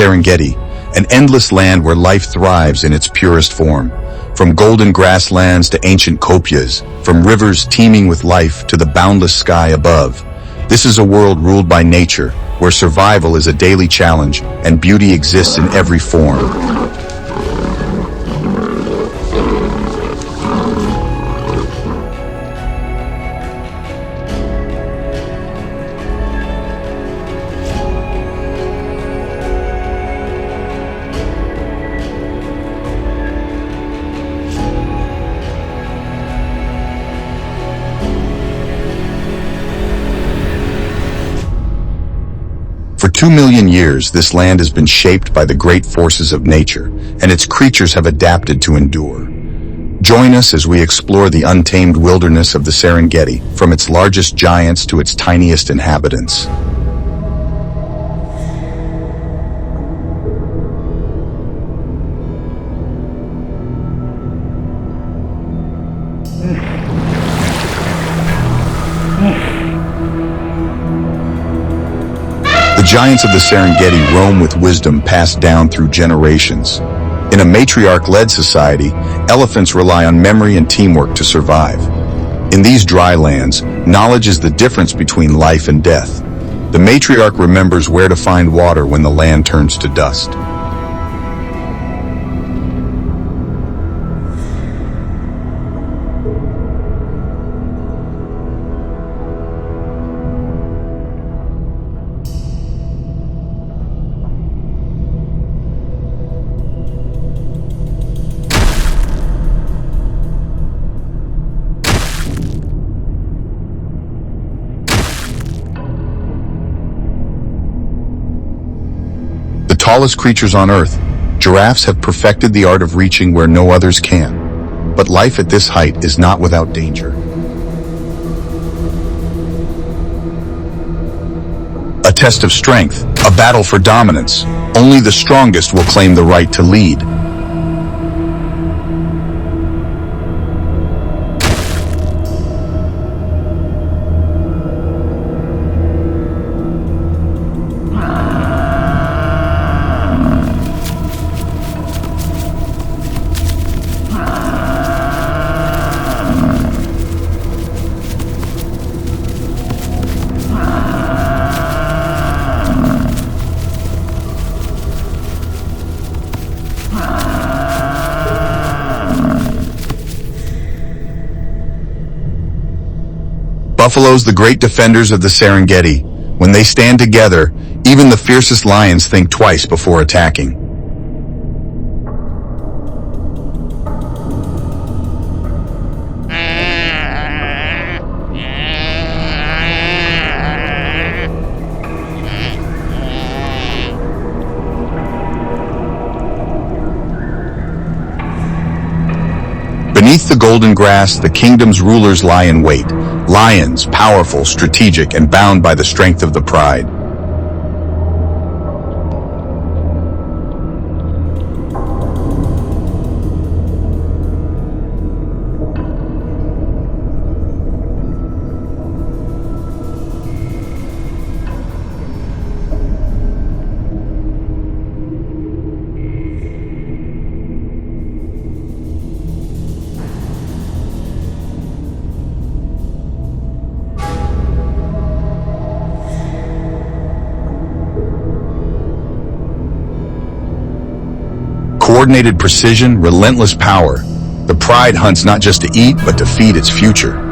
Serengeti, an endless land where life thrives in its purest form. From golden grasslands to ancient copias, from rivers teeming with life to the boundless sky above. This is a world ruled by nature, where survival is a daily challenge and beauty exists in every form. For 2 million years, this land has been shaped by the great forces of nature, and its creatures have adapted to endure. Join us as we explore the untamed wilderness of the Serengeti, from its largest giants to its tiniest inhabitants. The giants of the Serengeti roam with wisdom passed down through generations. In a matriarch-led society, elephants rely on memory and teamwork to survive. In these dry lands, knowledge is the difference between life and death. The matriarch remembers where to find water when the land turns to dust. The tallest creatures on Earth, giraffes have perfected the art of reaching where no others can. But life at this height is not without danger. A test of strength, a battle for dominance. Only the strongest will claim the right to lead. Buffaloes, the great defenders of the Serengeti. When they stand together, even the fiercest lions think twice before attacking. Beneath the golden grass, the kingdom's rulers lie in wait. Lions, powerful, strategic, and bound by the strength of the pride. Coordinated precision, relentless power. The pride hunts not just to eat, but to feed its future.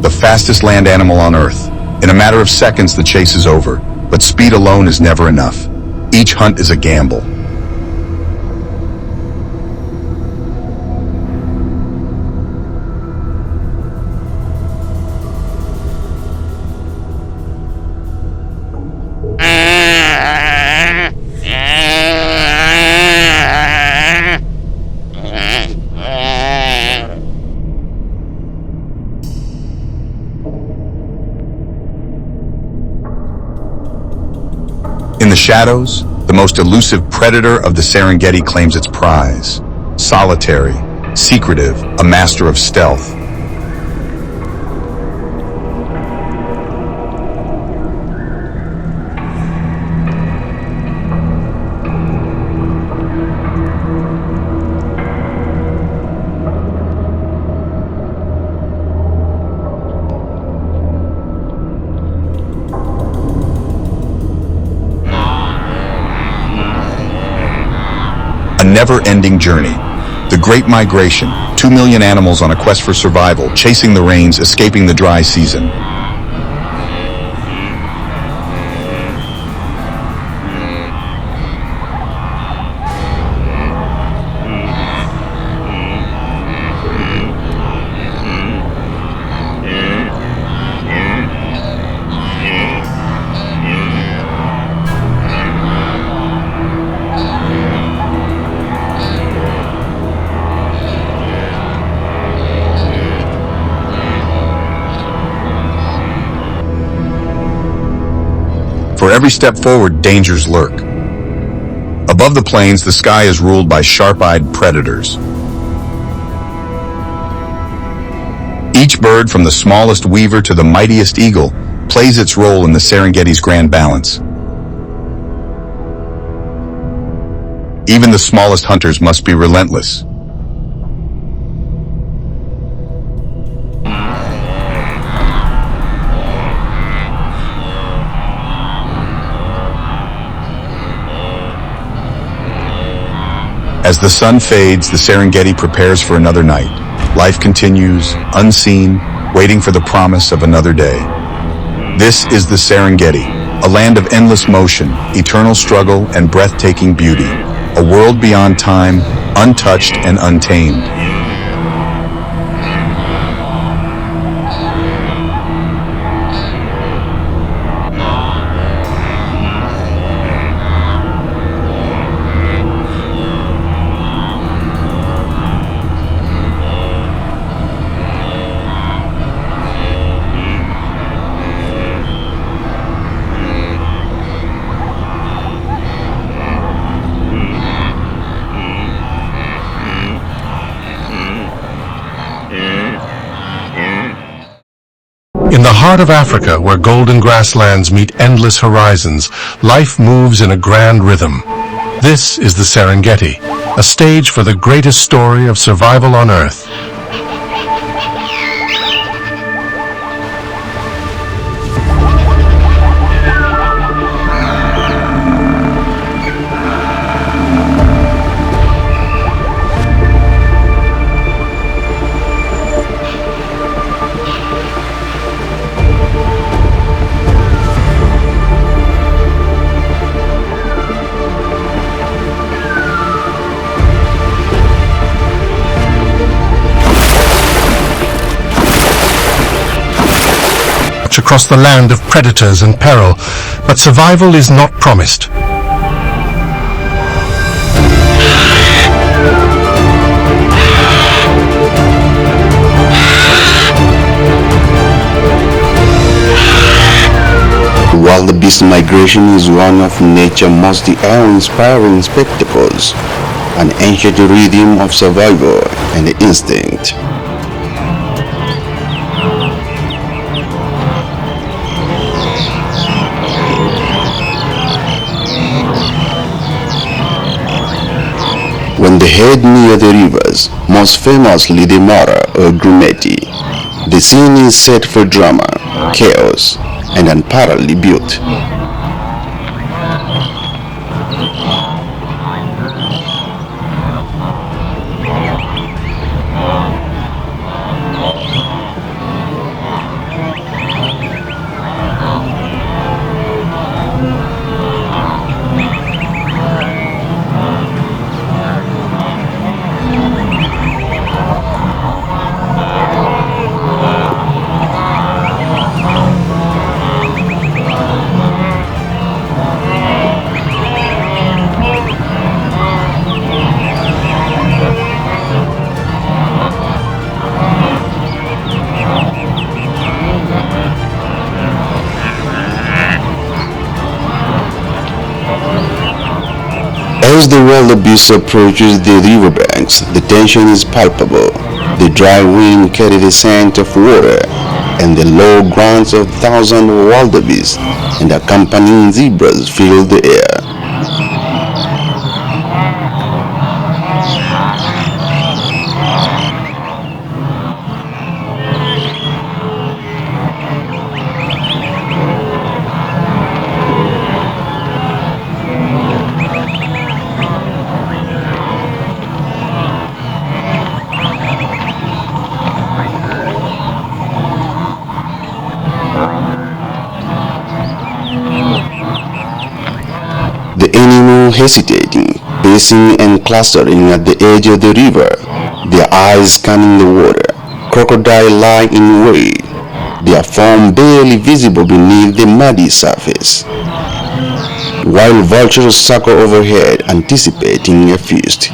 the fastest land animal on Earth. In a matter of seconds, the chase is over, but speed alone is never enough. Each hunt is a gamble. In the shadows, the most elusive predator of the Serengeti claims its prize. Solitary, secretive, a master of stealth. A never-ending journey. The Great Migration, 2 million animals on a quest for survival, chasing the rains, escaping the dry season. For every step forward, dangers lurk. Above the plains, the sky is ruled by sharp-eyed predators. Each bird, from the smallest weaver to the mightiest eagle, plays its role in the Serengeti's grand balance. Even the smallest hunters must be relentless. As the sun fades, the Serengeti prepares for another night. Life continues, unseen, waiting for the promise of another day. This is the Serengeti, a land of endless motion, eternal struggle, and breathtaking beauty. A world beyond time, untouched and untamed. In the heart of Africa, where golden grasslands meet endless horizons, life moves in a grand rhythm. This is the Serengeti, a stage for the greatest story of survival on Earth. Across the land of predators and peril, but survival is not promised. While the beast migration is one of nature's most awe-inspiring spectacles, an ancient rhythm of survival and instinct. When they head near the rivers, most famously the Mara or Grumeti, the scene is set for drama, chaos, and unparalleled beauty. As the wildebeest approaches the riverbanks, the tension is palpable. The dry wind carries the scent of water, and the low grunts of thousands of wildebeest and accompanying zebras fill the air. The animal hesitating, pacing and clustering at the edge of the river, their eyes scanning the water. Crocodiles lie in wait, their form barely visible beneath the muddy surface, while vultures circle overhead anticipating a feast.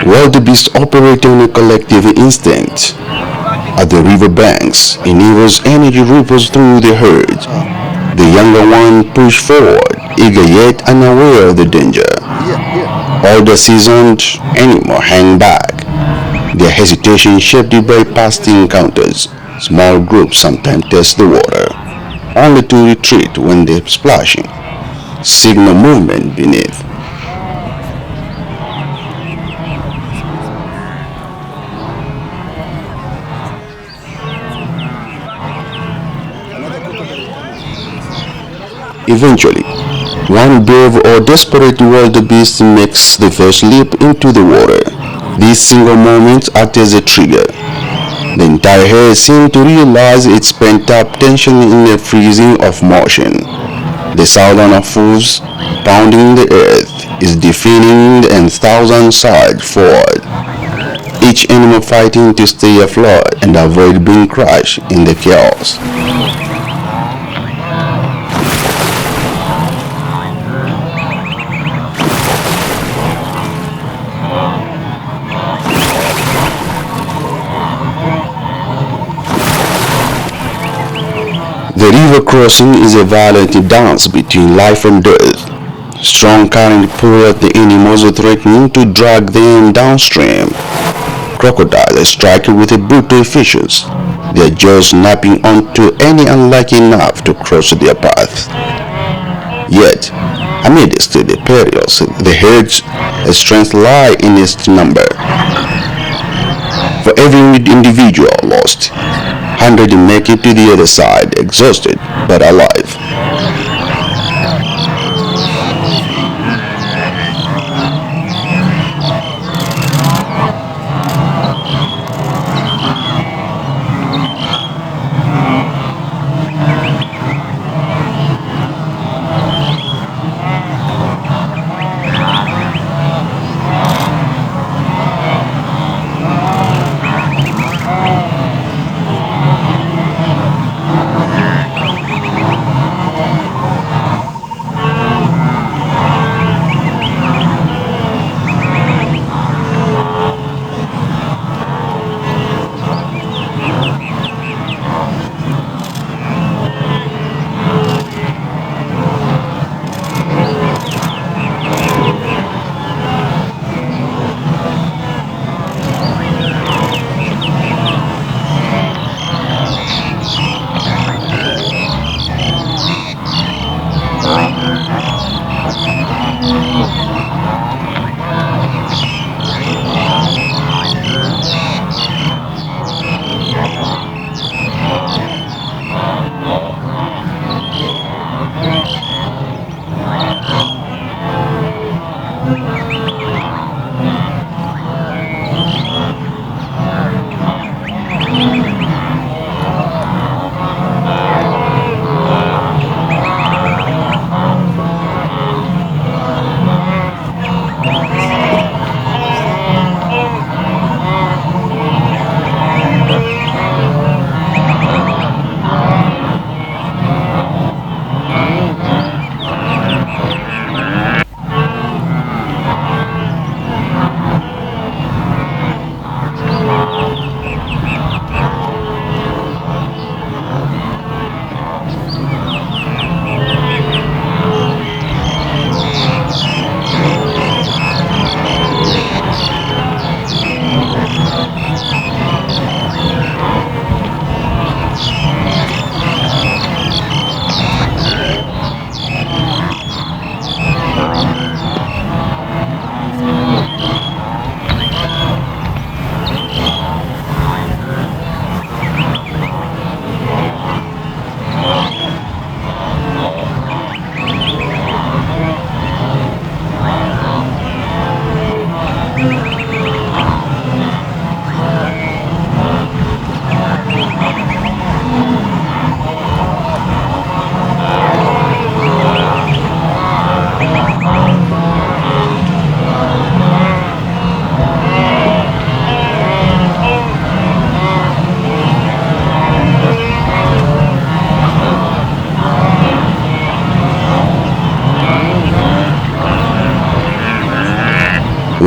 Wildebeest operate on a collective instinct. At the river banks, enormous energy ripples through the herd. The younger one push forward, eager yet unaware of the danger. Older seasoned animals hang back, their hesitation shaped by past encounters. Small groups sometimes test the water, only to retreat when the splashing signal movement beneath. Eventually, one brave or desperate wildebeest makes the first leap into the water. This single moment acts as a trigger. The entire herd seems to realize its pent-up tension in a freezing of motion. The sound of hooves pounding the earth is deafening and thousands surge forward, each animal fighting to stay afloat and avoid being crushed in the chaos. The river crossing is a violent dance between life and death. Strong current pull at the animals threatening to drag them downstream. Crocodiles strike with a brutal efficiency, their jaws snapping onto any unlucky enough to cross their path. Yet, amidst the perils, the herd's strength lies in its number. For every individual lost, hundreds make it to the other side, exhausted but alive.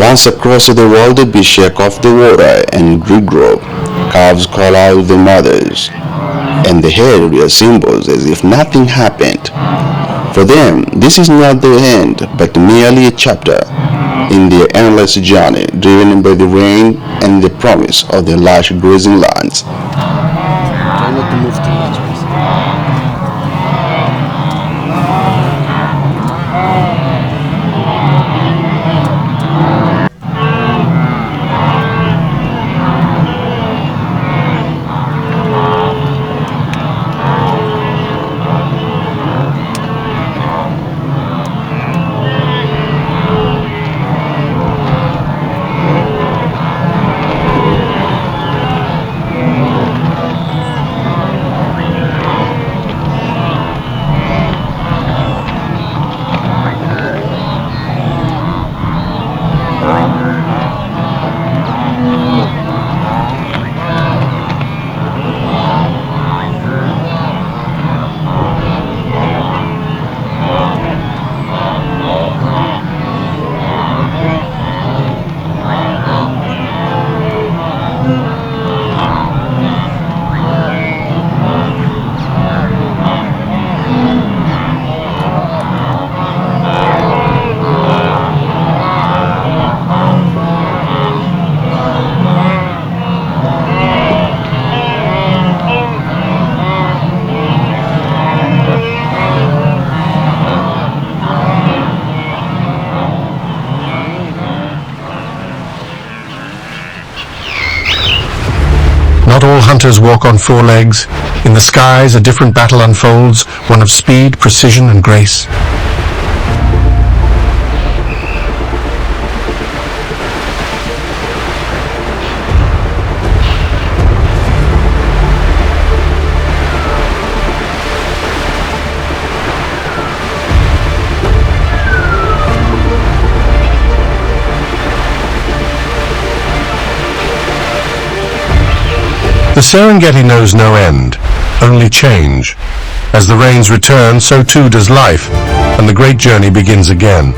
Once across the wildebeest shake off the water and regroup. Calves call out their mothers, and the herd reassembles as if nothing happened. For them, this is not the end, but merely a chapter in their endless journey, driven by the rain and the promise of the lush grazing lands. Try not to move too much, please. Not all hunters walk on four legs. In the skies, a different battle unfolds, one of speed, precision, and grace. The Serengeti knows no end, only change. As the rains return, so too does life, and the great journey begins again.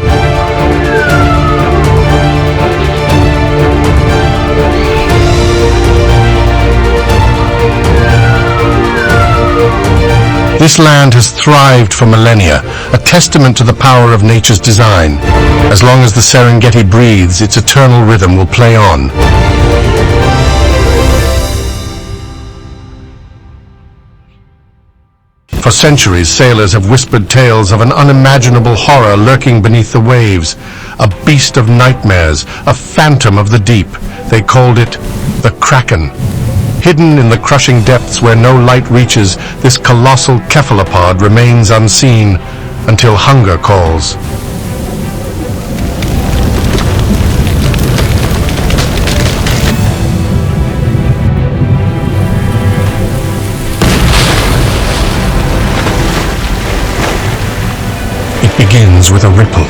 This land has thrived for millennia, a testament to the power of nature's design. As long as the Serengeti breathes, its eternal rhythm will play on. For centuries, sailors have whispered tales of an unimaginable horror lurking beneath the waves, a beast of nightmares, a phantom of the deep. They called it the Kraken. Hidden in the crushing depths where no light reaches, this colossal cephalopod remains unseen until hunger calls. Begins with a ripple,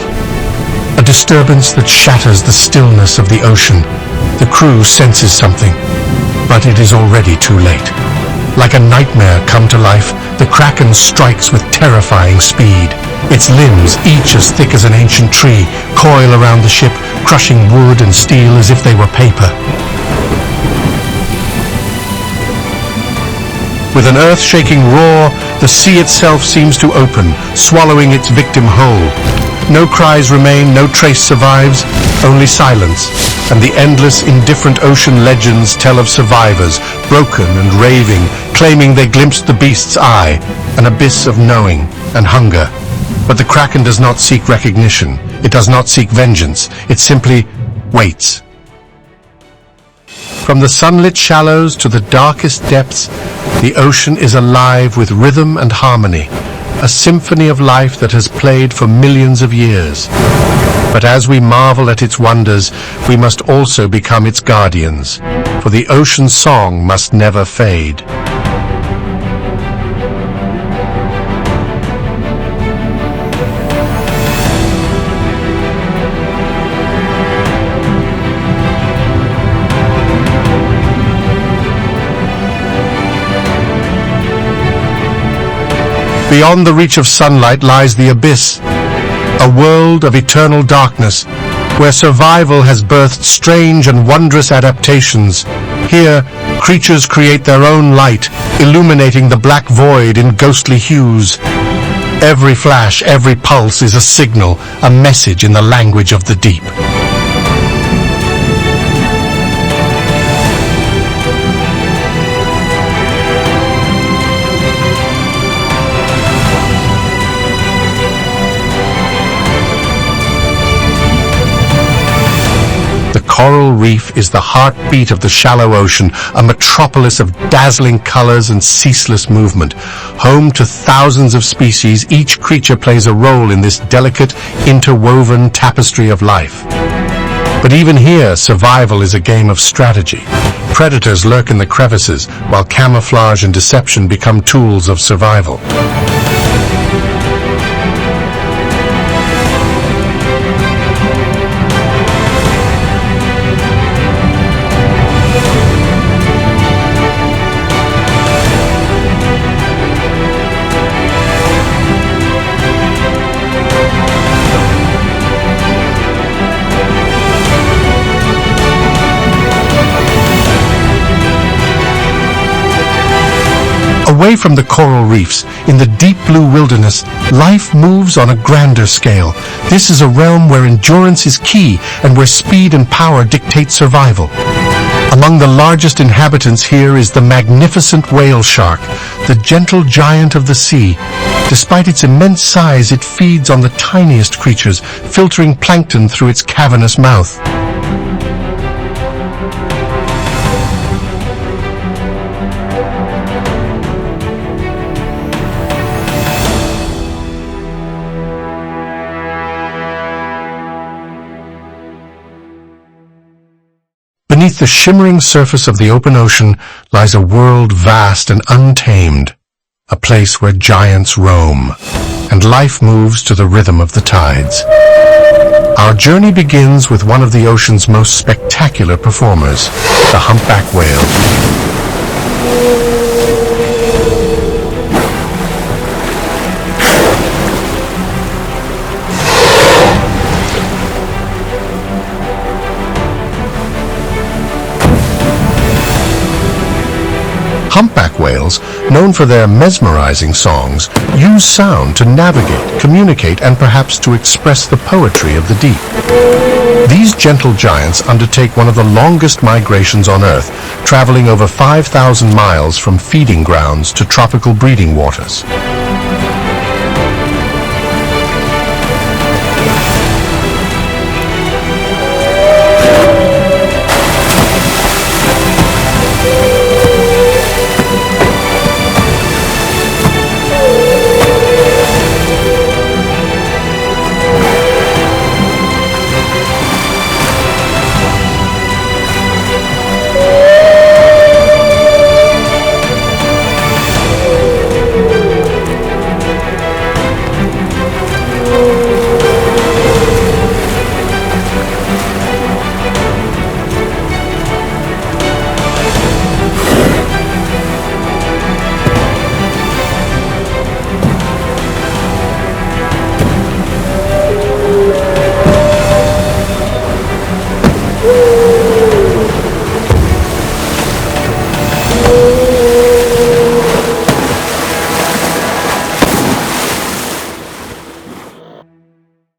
a disturbance that shatters the stillness of the ocean. The crew senses something, but it is already too late. Like a nightmare come to life, the Kraken strikes with terrifying speed. Its limbs, each as thick as an ancient tree, coil around the ship, crushing wood and steel as if they were paper. With an earth-shaking roar, the sea itself seems to open, swallowing its victim whole. No cries remain, no trace survives, only silence, and the endless, indifferent ocean legends tell of survivors, broken and raving, claiming they glimpsed the beast's eye, an abyss of knowing and hunger. But the Kraken does not seek recognition. It does not seek vengeance. It simply waits. From the sunlit shallows to the darkest depths, the ocean is alive with rhythm and harmony, a symphony of life that has played for millions of years. But as we marvel at its wonders, we must also become its guardians, for the ocean's song must never fade. Beyond the reach of sunlight lies the abyss, a world of eternal darkness, where survival has birthed strange and wondrous adaptations. Here, creatures create their own light, illuminating the black void in ghostly hues. Every flash, every pulse is a signal, a message in the language of the deep. The coral reef is the heartbeat of the shallow ocean, a metropolis of dazzling colors and ceaseless movement. Home to thousands of species, each creature plays a role in this delicate, interwoven tapestry of life. But even here, survival is a game of strategy. Predators lurk in the crevices, while camouflage and deception become tools of survival. Away from the coral reefs, in the deep blue wilderness, life moves on a grander scale. This is a realm where endurance is key and where speed and power dictate survival. Among the largest inhabitants here is the magnificent whale shark, the gentle giant of the sea. Despite its immense size, it feeds on the tiniest creatures, filtering plankton through its cavernous mouth. Beneath the shimmering surface of the open ocean lies a world vast and untamed, a place where giants roam, and life moves to the rhythm of the tides. Our journey begins with one of the ocean's most spectacular performers, the humpback whale. Humpback whales, known for their mesmerizing songs, use sound to navigate, communicate, and perhaps to express the poetry of the deep. These gentle giants undertake one of the longest migrations on Earth, traveling over 5,000 miles from feeding grounds to tropical breeding waters.